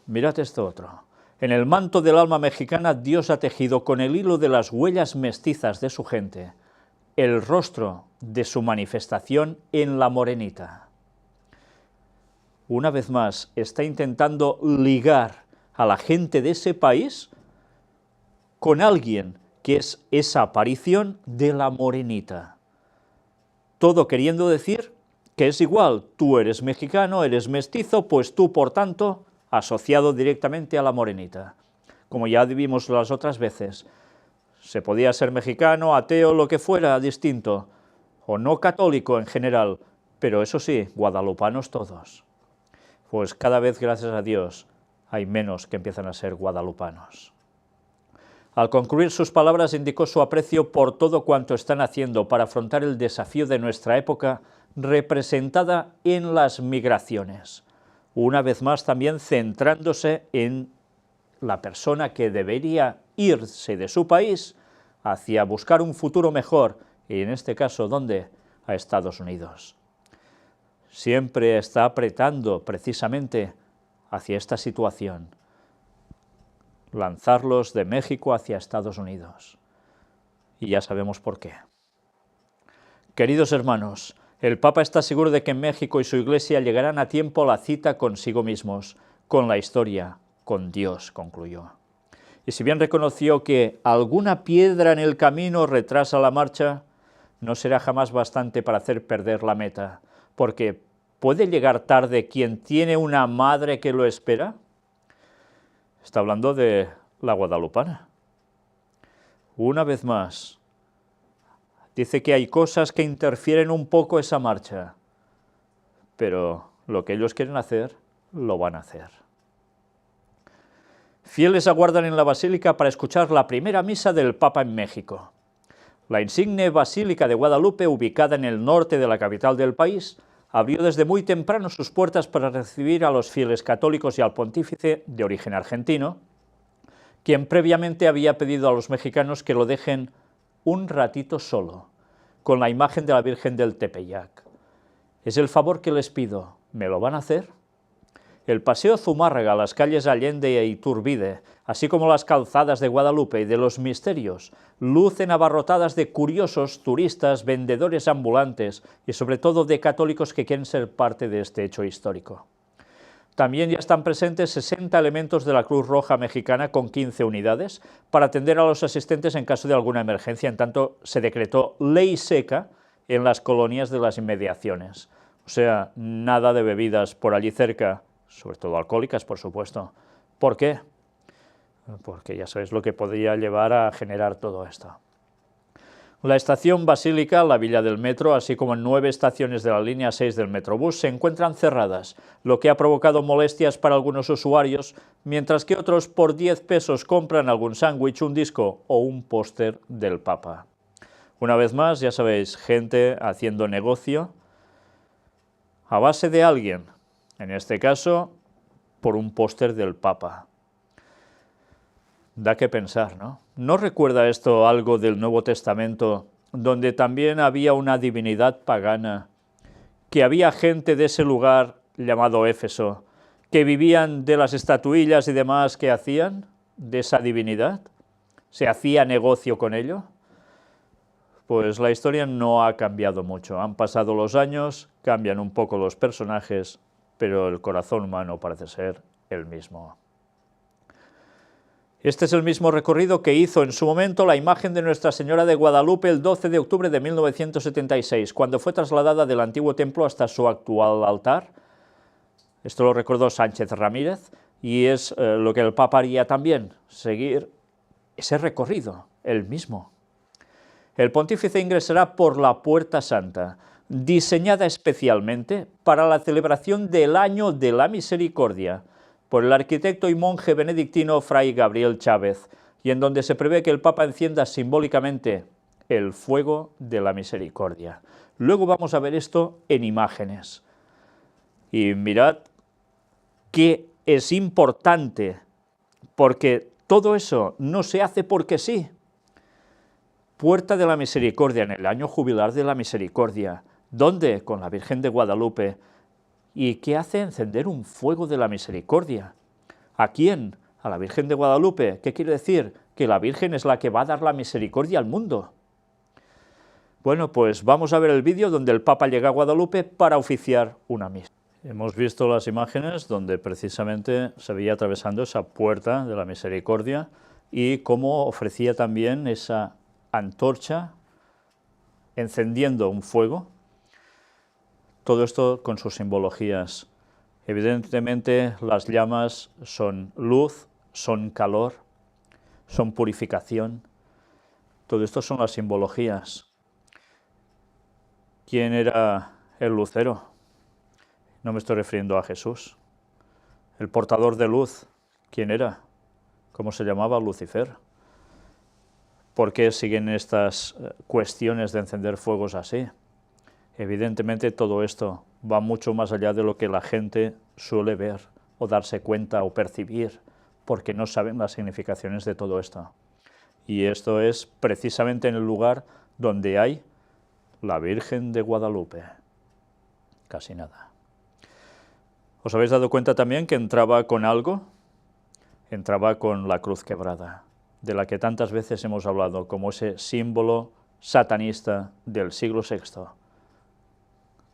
Mirad esto otro. En el manto del alma mexicana Dios ha tejido con el hilo de las huellas mestizas de su gente el rostro de su manifestación en la Morenita. Una vez más está intentando ligar a la gente de ese país con alguien que es esa aparición de la Morenita. Todo queriendo decir que es igual, tú eres mexicano, eres mestizo, pues tú, por tanto, asociado directamente a la Morenita. Como ya vimos las otras veces, se podía ser mexicano, ateo, lo que fuera, distinto, o no católico en general, pero eso sí, guadalupanos todos. Pues cada vez, gracias a Dios, hay menos que empiezan a ser guadalupanos. Al concluir sus palabras indicó su aprecio por todo cuanto están haciendo para afrontar el desafío de nuestra época representada en las migraciones. Una vez más también centrándose en la persona que debería irse de su país hacia buscar un futuro mejor, y en este caso, ¿dónde? A Estados Unidos. Siempre está apretando precisamente hacia esta situación, lanzarlos de México hacia Estados Unidos. Y ya sabemos por qué. Queridos hermanos, el Papa está seguro de que México y su Iglesia llegarán a tiempo a la cita consigo mismos, con la historia, con Dios, concluyó. Y si bien reconoció que alguna piedra en el camino retrasa la marcha, no será jamás bastante para hacer perder la meta, porque ¿puede llegar tarde quien tiene una madre que lo espera? Está hablando de la guadalupana. Una vez más, dice que hay cosas que interfieren un poco esa marcha, pero lo que ellos quieren hacer, lo van a hacer. Fieles aguardan en la Basílica para escuchar la primera misa del Papa en México. La insigne Basílica de Guadalupe, ubicada en el norte de la capital del país, abrió desde muy temprano sus puertas para recibir a los fieles católicos y al pontífice, de origen argentino, quien previamente había pedido a los mexicanos que lo dejen un ratito solo, con la imagen de la Virgen del Tepeyac. Es el favor que les pido, ¿me lo van a hacer? El paseo Zumárraga, las calles Allende e Iturbide, así como las calzadas de Guadalupe y de los Misterios, lucen abarrotadas de curiosos, turistas, vendedores ambulantes y sobre todo de católicos que quieren ser parte de este hecho histórico. También ya están presentes 60 elementos de la Cruz Roja Mexicana con 15 unidades para atender a los asistentes en caso de alguna emergencia, en tanto se decretó ley seca en las colonias de las inmediaciones. O sea, nada de bebidas por allí cerca, sobre todo alcohólicas, por supuesto. ¿Por qué? Porque ya sabéis lo que podría llevar a generar todo esto. La estación Basílica, la villa del metro, así como en 9 estaciones de la línea 6 del Metrobús se encuentran cerradas, lo que ha provocado molestias para algunos usuarios, mientras que otros por 10 pesos compran algún sándwich, un disco o un póster del Papa. Una vez más, ya sabéis, gente haciendo negocio a base de alguien, en este caso, por un póster del Papa. Da que pensar, ¿no? ¿No recuerda esto algo del Nuevo Testamento, donde también había una divinidad pagana, que había gente de ese lugar llamado Éfeso, que vivían de las estatuillas y demás que hacían de esa divinidad? ¿Se hacía negocio con ello? Pues la historia no ha cambiado mucho. Han pasado los años, cambian un poco los personajes, pero el corazón humano parece ser el mismo. Este es el mismo recorrido que hizo en su momento la imagen de Nuestra Señora de Guadalupe el 12 de octubre de 1976, cuando fue trasladada del antiguo templo hasta su actual altar. Esto lo recordó Sánchez Ramírez, y es lo que el Papa haría también, seguir ese recorrido, el mismo. El pontífice ingresará por la Puerta Santa, diseñada especialmente para la celebración del Año de la Misericordia, por el arquitecto y monje benedictino Fray Gabriel Chávez, y en donde se prevé que el Papa encienda simbólicamente el fuego de la misericordia. Luego vamos a ver esto en imágenes. Y mirad que es importante, porque todo eso no se hace porque sí. Puerta de la Misericordia, en el año jubilar de la Misericordia. ¿Dónde? Con la Virgen de Guadalupe. ¿Y qué hace? Encender un fuego de la misericordia. ¿A quién? A la Virgen de Guadalupe. ¿Qué quiere decir? Que la Virgen es la que va a dar la misericordia al mundo. Bueno, pues vamos a ver el vídeo donde el Papa llega a Guadalupe para oficiar una misa. Hemos visto las imágenes donde precisamente se veía atravesando esa puerta de la misericordia y cómo ofrecía también esa antorcha encendiendo un fuego. Todo esto con sus simbologías. Evidentemente las llamas son luz, son calor, son purificación. Todo esto son las simbologías. ¿Quién era el lucero? No me estoy refiriendo a Jesús. El portador de luz, ¿quién era? ¿Cómo se llamaba? Lucifer. ¿Por qué siguen estas cuestiones de encender fuegos así? Evidentemente todo esto va mucho más allá de lo que la gente suele ver o darse cuenta o percibir, porque no saben las significaciones de todo esto. Y esto es precisamente en el lugar donde hay la Virgen de Guadalupe. Casi nada. ¿Os habéis dado cuenta también que entraba con algo? Entraba con la cruz quebrada, de la que tantas veces hemos hablado, como ese símbolo satanista del siglo VI,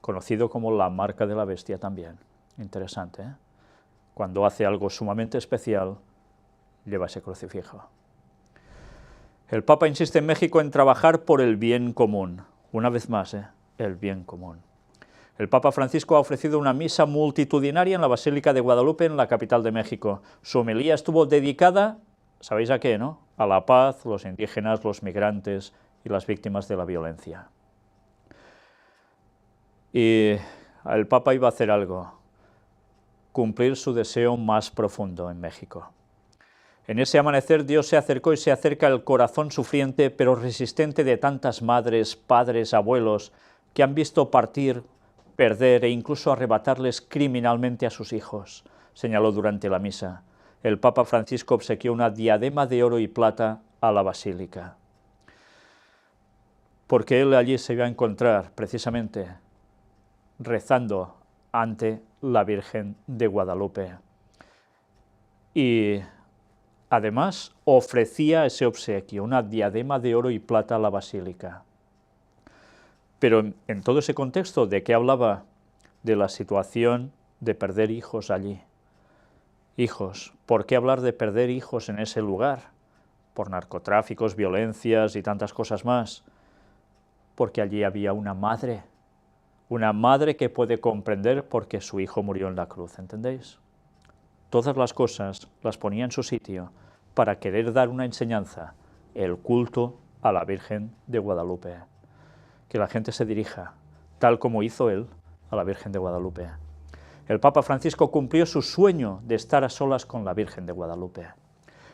conocido como la marca de la bestia también. Interesante, ¿eh? Cuando hace algo sumamente especial, lleva ese crucifijo. El Papa insiste en México en trabajar por el bien común. Una vez más, el bien común. El Papa Francisco ha ofrecido una misa multitudinaria en la Basílica de Guadalupe, en la capital de México. Su homilía estuvo dedicada, ¿sabéis a qué, no? A la paz, los indígenas, los migrantes y las víctimas de la violencia. Y el Papa iba a hacer algo, cumplir su deseo más profundo en México. En ese amanecer Dios se acercó y se acerca al corazón sufriente pero resistente de tantas madres, padres, abuelos que han visto partir, perder e incluso arrebatarles criminalmente a sus hijos, señaló durante la misa. El Papa Francisco obsequió una diadema de oro y plata a la basílica, porque él allí se iba a encontrar precisamente rezando ante la Virgen de Guadalupe. Y además ofrecía ese obsequio, una diadema de oro y plata a la basílica. Pero en todo ese contexto, ¿de qué hablaba? De la situación de perder hijos allí. Hijos. ¿Por qué hablar de perder hijos en ese lugar? Por narcotráficos, violencias y tantas cosas más. Porque allí había una madre que puede comprender por qué su hijo murió en la cruz, ¿entendéis? Todas las cosas las ponía en su sitio para querer dar una enseñanza, el culto a la Virgen de Guadalupe. Que la gente se dirija, tal como hizo él, a la Virgen de Guadalupe. El Papa Francisco cumplió su sueño de estar a solas con la Virgen de Guadalupe.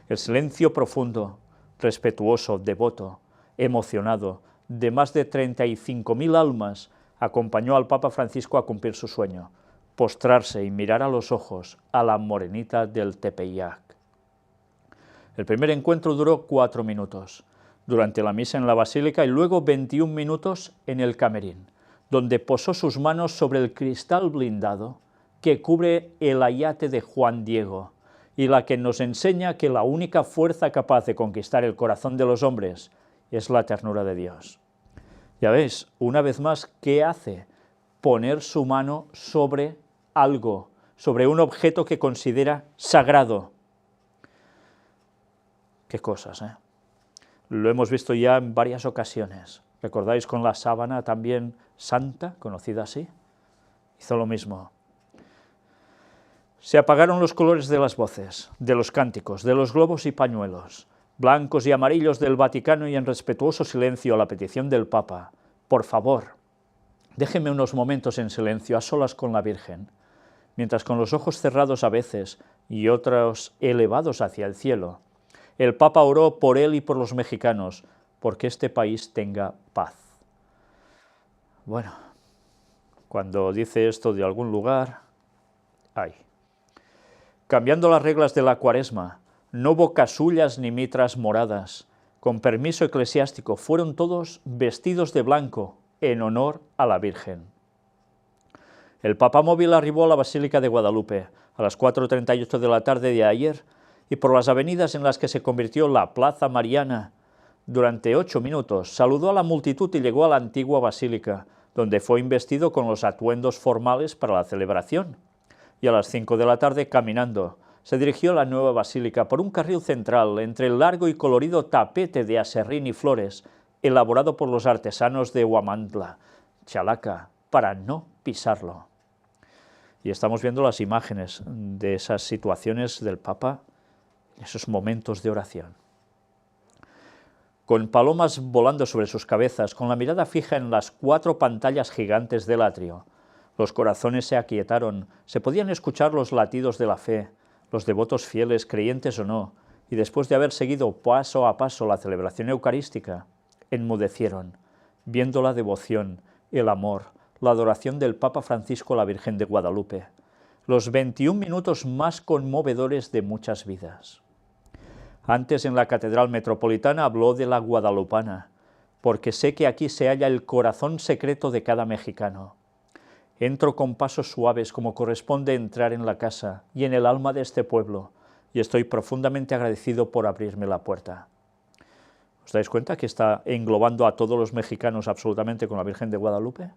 El silencio profundo, respetuoso, devoto, emocionado, de más de 35.000 almas, acompañó al Papa Francisco a cumplir su sueño, postrarse y mirar a los ojos a la morenita del Tepeyac. El primer encuentro duró 4 minutos, durante la misa en la basílica, y luego 21 minutos en el camerín, donde posó sus manos sobre el cristal blindado que cubre el ayate de Juan Diego, y la que nos enseña que la única fuerza capaz de conquistar el corazón de los hombres es la ternura de Dios. Ya veis, una vez más, ¿qué hace? Poner su mano sobre algo, sobre un objeto que considera sagrado. Qué cosas, ¿eh? Lo hemos visto ya en varias ocasiones. ¿Recordáis con la sábana también santa, conocida así? Hizo lo mismo. Se apagaron los colores de las voces, de los cánticos, de los globos y pañuelos, blancos y amarillos del Vaticano, y en respetuoso silencio a la petición del Papa: por favor, déjeme unos momentos en silencio, a solas con la Virgen, mientras con los ojos cerrados a veces y otros elevados hacia el cielo, el Papa oró por él y por los mexicanos, porque este país tenga paz. Bueno, cuando dice esto de algún lugar, ay. Cambiando las reglas de la Cuaresma, no hubo casullas ni mitras moradas. Con permiso eclesiástico, fueron todos vestidos de blanco, en honor a la Virgen. El papamóvil arribó a la Basílica de Guadalupe a las 4:38 de la tarde de ayer, y por las avenidas en las que se convirtió la Plaza Mariana, durante 8 minutos, saludó a la multitud y llegó a la antigua basílica, donde fue investido con los atuendos formales para la celebración. Y a las 5 de la tarde, caminando, se dirigió a la nueva basílica por un carril central entre el largo y colorido tapete de aserrín y flores, elaborado por los artesanos de Huamantla, Chalaca, para no pisarlo. Y estamos viendo las imágenes de esas situaciones del Papa, esos momentos de oración. Con palomas volando sobre sus cabezas, con la mirada fija en las 4 pantallas gigantes del atrio, los corazones se aquietaron, se podían escuchar los latidos de la fe, los devotos fieles, creyentes o no, y después de haber seguido paso a paso la celebración eucarística, enmudecieron, viendo la devoción, el amor, la adoración del Papa Francisco a la Virgen de Guadalupe, los 21 minutos más conmovedores de muchas vidas. Antes en la Catedral Metropolitana habló de la guadalupana, porque sé que aquí se halla el corazón secreto de cada mexicano. Entro con pasos suaves como corresponde entrar en la casa y en el alma de este pueblo, y estoy profundamente agradecido por abrirme la puerta. ¿Os dais cuenta que está englobando a todos los mexicanos absolutamente con la Virgen de Guadalupe?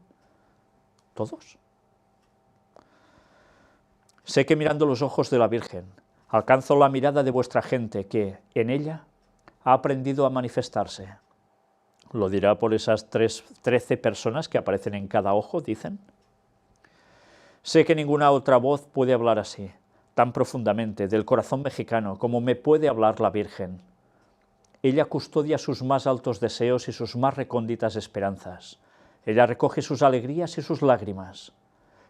¿Todos? Sé que mirando los ojos de la Virgen, alcanzo la mirada de vuestra gente que, en ella, ha aprendido a manifestarse. ¿Lo dirá por esas 13 personas que aparecen en cada ojo, dicen? Sé que ninguna otra voz puede hablar así, tan profundamente, del corazón mexicano, como me puede hablar la Virgen. Ella custodia sus más altos deseos y sus más recónditas esperanzas. Ella recoge sus alegrías y sus lágrimas.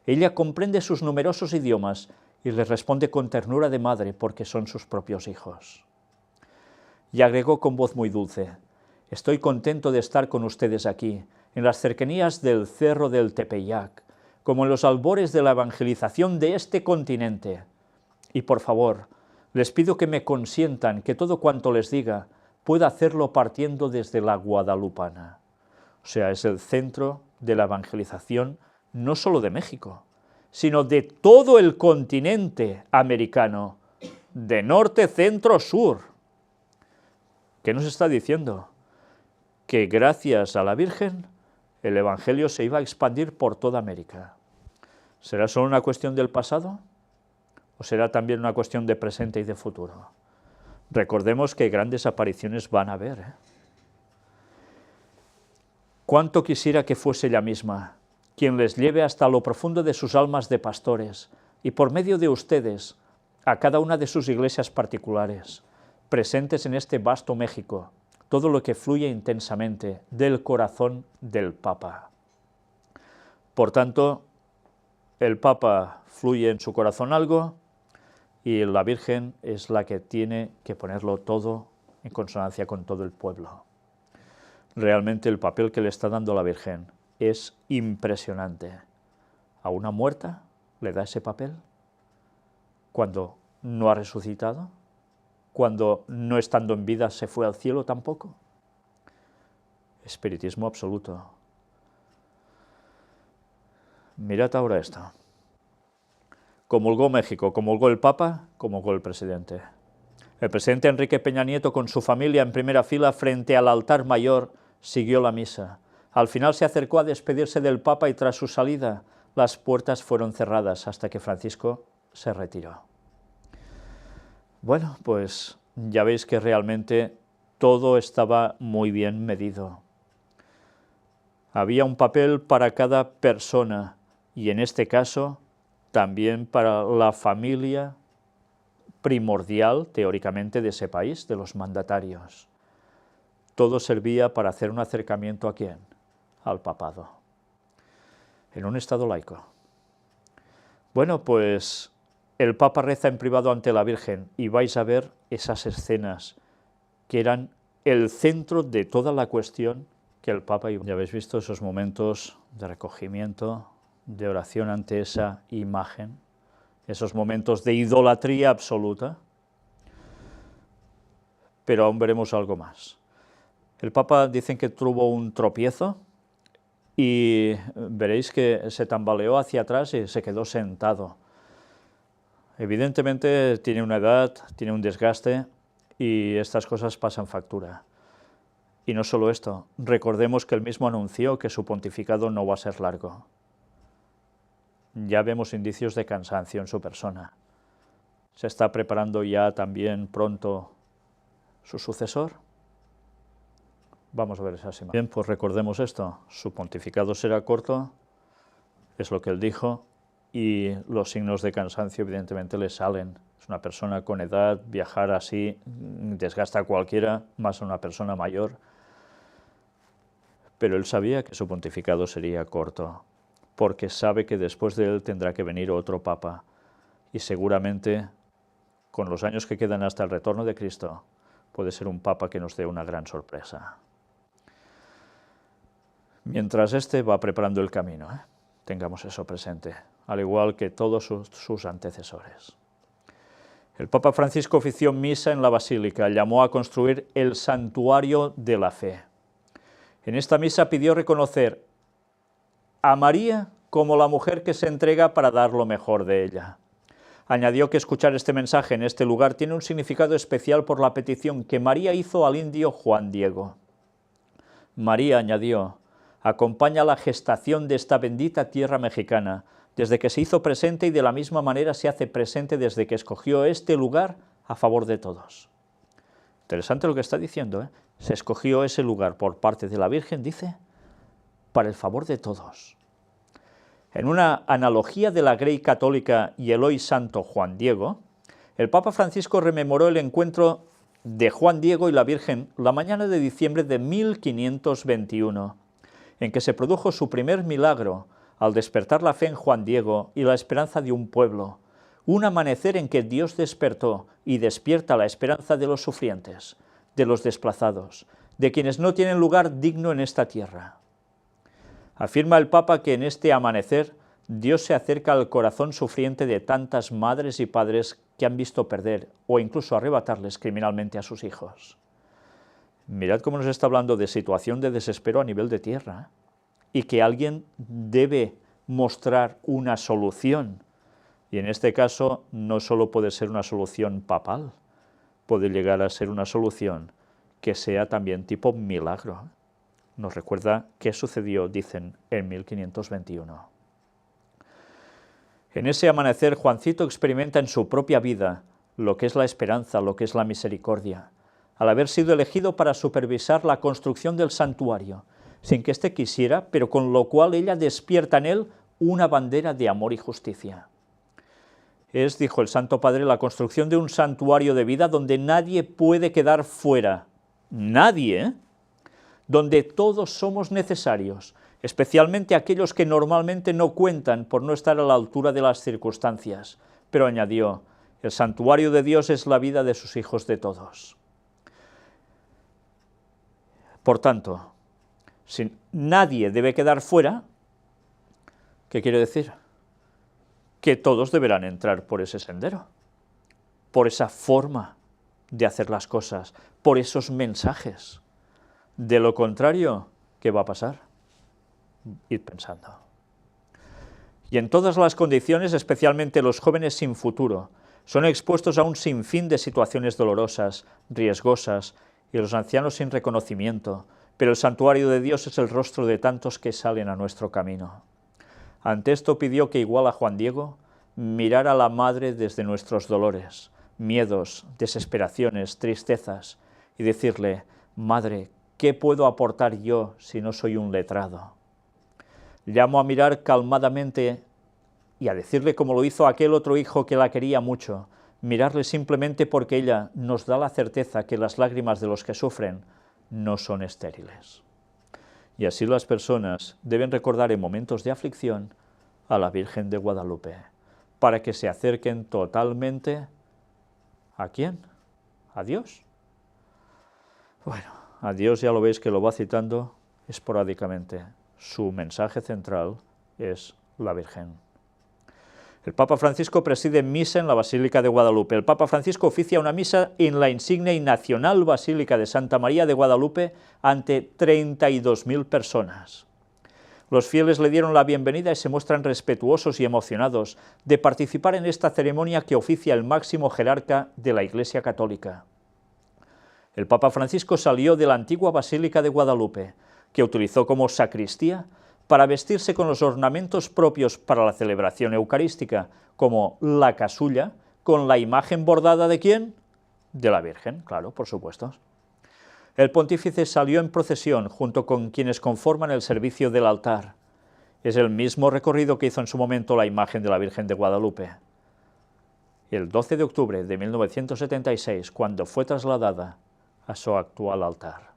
Ella comprende sus numerosos idiomas y les responde con ternura de madre porque son sus propios hijos. Y agregó con voz muy dulce: estoy contento de estar con ustedes aquí, en las cercanías del Cerro del Tepeyac, como en los albores de la evangelización de este continente. Y por favor, les pido que me consientan que todo cuanto les diga pueda hacerlo partiendo desde la guadalupana. O sea, es el centro de la evangelización no solo de México, sino de todo el continente americano, de norte, centro, sur. ¿Qué nos está diciendo? Que gracias a la Virgen el Evangelio se iba a expandir por toda América. ¿Será solo una cuestión del pasado? ¿O será también una cuestión de presente y de futuro? Recordemos que grandes apariciones van a haber. Cuánto quisiera que fuese ella misma quien les lleve hasta lo profundo de sus almas de pastores y por medio de ustedes a cada una de sus iglesias particulares, presentes en este vasto México, todo lo que fluye intensamente del corazón del Papa. Por tanto, el Papa fluye en su corazón algo y la Virgen es la que tiene que ponerlo todo en consonancia con todo el pueblo. Realmente el papel que le está dando la Virgen es impresionante. ¿A una muerta le da ese papel? ¿Cuando no ha resucitado? ¿Cuando no estando en vida se fue al cielo tampoco? Espiritismo absoluto. Mirad ahora esto. Comulgó México, comulgó el Papa, comulgó el presidente. El presidente Enrique Peña Nieto con su familia en primera fila frente al altar mayor siguió la misa. Al final se acercó a despedirse del Papa y tras su salida las puertas fueron cerradas hasta que Francisco se retiró. Bueno, pues ya veis que realmente todo estaba muy bien medido. Había un papel para cada persona y en este caso también para la familia primordial, teóricamente, de ese país, de los mandatarios. Todo servía para hacer un acercamiento ¿a quién? Al papado, en un estado laico. Bueno, pues el Papa reza en privado ante la Virgen y vais a ver esas escenas que eran el centro de toda la cuestión que el Papa iba. Ya habéis visto esos momentos de recogimiento, de oración ante esa imagen, esos momentos de idolatría absoluta, pero aún veremos algo más. El Papa dicen que tuvo un tropiezo y veréis que se tambaleó hacia atrás y se quedó sentado. Evidentemente tiene una edad, tiene un desgaste y estas cosas pasan factura. Y no solo esto, recordemos que él mismo anunció que su pontificado no va a ser largo. Ya vemos indicios de cansancio en su persona. ¿Se está preparando ya también pronto su sucesor? Vamos a ver esas imágenes. Bien, pues recordemos esto, su pontificado será corto, es lo que él dijo, y los signos de cansancio evidentemente le salen. Es una persona con edad, viajar así desgasta a cualquiera, más a una persona mayor, pero él sabía que su pontificado sería corto, porque sabe que después de él tendrá que venir otro papa, y seguramente con los años que quedan hasta el retorno de Cristo, puede ser un papa que nos dé una gran sorpresa. Mientras este va preparando el camino, tengamos eso presente, al igual que todos sus antecesores. El Papa Francisco ofició misa en la Basílica, llamó a construir el Santuario de la Fe. En esta misa pidió reconocer a María como la mujer que se entrega para dar lo mejor de ella. Añadió que escuchar este mensaje en este lugar tiene un significado especial por la petición que María hizo al indio Juan Diego. María, añadió, acompaña la gestación de esta bendita tierra mexicana, desde que se hizo presente y de la misma manera se hace presente desde que escogió este lugar a favor de todos. Interesante lo que está diciendo, Se escogió ese lugar por parte de la Virgen, dice, para el favor de todos. En una analogía de la Grey católica y el hoy santo Juan Diego, el Papa Francisco rememoró el encuentro de Juan Diego y la Virgen la mañana de diciembre de 1521, en que se produjo su primer milagro al despertar la fe en Juan Diego y la esperanza de un pueblo, un amanecer en que Dios despertó y despierta la esperanza de los sufrientes, de los desplazados, de quienes no tienen lugar digno en esta tierra. Afirma el Papa que en este amanecer Dios se acerca al corazón sufriente de tantas madres y padres que han visto perder o incluso arrebatarles criminalmente a sus hijos. Mirad cómo nos está hablando de situación de desespero a nivel de tierra, y que alguien debe mostrar una solución. Y en este caso no solo puede ser una solución papal, puede llegar a ser una solución que sea también tipo milagro. Nos recuerda qué sucedió, dicen, en 1521. En ese amanecer, Juancito experimenta en su propia vida lo que es la esperanza, lo que es la misericordia, al haber sido elegido para supervisar la construcción del santuario, sin que éste quisiera, pero con lo cual ella despierta en él una bandera de amor y justicia. Es, dijo el Santo Padre, la construcción de un santuario de vida donde nadie puede quedar fuera. Nadie, donde todos somos necesarios, especialmente aquellos que normalmente no cuentan por no estar a la altura de las circunstancias. Pero añadió, el santuario de Dios es la vida de sus hijos de todos. Por tanto, si nadie debe quedar fuera, ¿qué quiere decir? Que todos deberán entrar por ese sendero, por esa forma de hacer las cosas, por esos mensajes. De lo contrario, ¿qué va a pasar? Id pensando. Y en todas las condiciones, especialmente los jóvenes sin futuro, son expuestos a un sinfín de situaciones dolorosas, riesgosas, y los ancianos sin reconocimiento, pero el santuario de Dios es el rostro de tantos que salen a nuestro camino. Ante esto pidió que, igual a Juan Diego, mirara a la Madre desde nuestros dolores, miedos, desesperaciones, tristezas, y decirle, Madre, ¿qué puedo aportar yo si no soy un letrado? Llamo a mirar calmadamente y a decirle como lo hizo aquel otro hijo que la quería mucho, mirarle simplemente porque ella nos da la certeza que las lágrimas de los que sufren no son estériles. Y así las personas deben recordar en momentos de aflicción a la Virgen de Guadalupe, para que se acerquen totalmente ¿a quién? ¿A Dios? Bueno, a Dios ya lo veis que lo va citando esporádicamente. Su mensaje central es la Virgen. El Papa Francisco preside misa en la Basílica de Guadalupe. El Papa Francisco oficia una misa en la insigne y nacional Basílica de Santa María de Guadalupe ante 32.000 personas. Los fieles le dieron la bienvenida y se muestran respetuosos y emocionados de participar en esta ceremonia que oficia el máximo jerarca de la Iglesia Católica. El Papa Francisco salió de la antigua Basílica de Guadalupe, que utilizó como sacristía, para vestirse con los ornamentos propios para la celebración eucarística, como la casulla, con la imagen bordada ¿de quién? De la Virgen, claro, por supuesto. El pontífice salió en procesión junto con quienes conforman el servicio del altar. Es el mismo recorrido que hizo en su momento la imagen de la Virgen de Guadalupe. El 12 de octubre de 1976, cuando fue trasladada a su actual altar.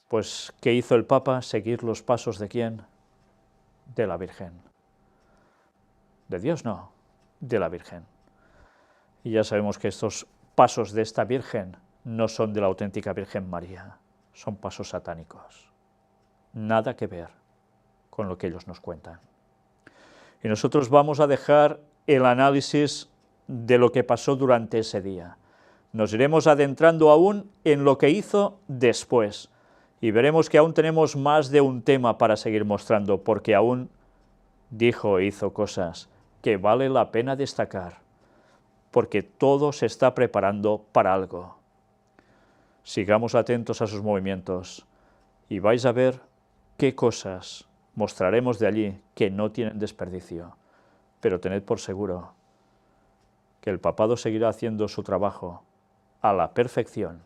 Pues, ¿qué hizo el Papa? Seguir los pasos ¿de quién? De la Virgen. De Dios no, de la Virgen. Y ya sabemos que estos pasos de esta Virgen no son de la auténtica Virgen María, son pasos satánicos. Nada que ver con lo que ellos nos cuentan. Y nosotros vamos a dejar el análisis de lo que pasó durante ese día. Nos iremos adentrando aún en lo que hizo después, y veremos que aún tenemos más de un tema para seguir mostrando, porque aún dijo e hizo cosas que vale la pena destacar, porque todo se está preparando para algo. Sigamos atentos a sus movimientos, y vais a ver qué cosas mostraremos de allí que no tienen desperdicio. Pero tened por seguro que el papado seguirá haciendo su trabajo a la perfección,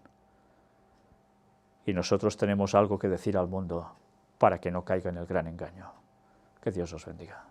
y nosotros tenemos algo que decir al mundo para que no caiga en el gran engaño. Que Dios os bendiga.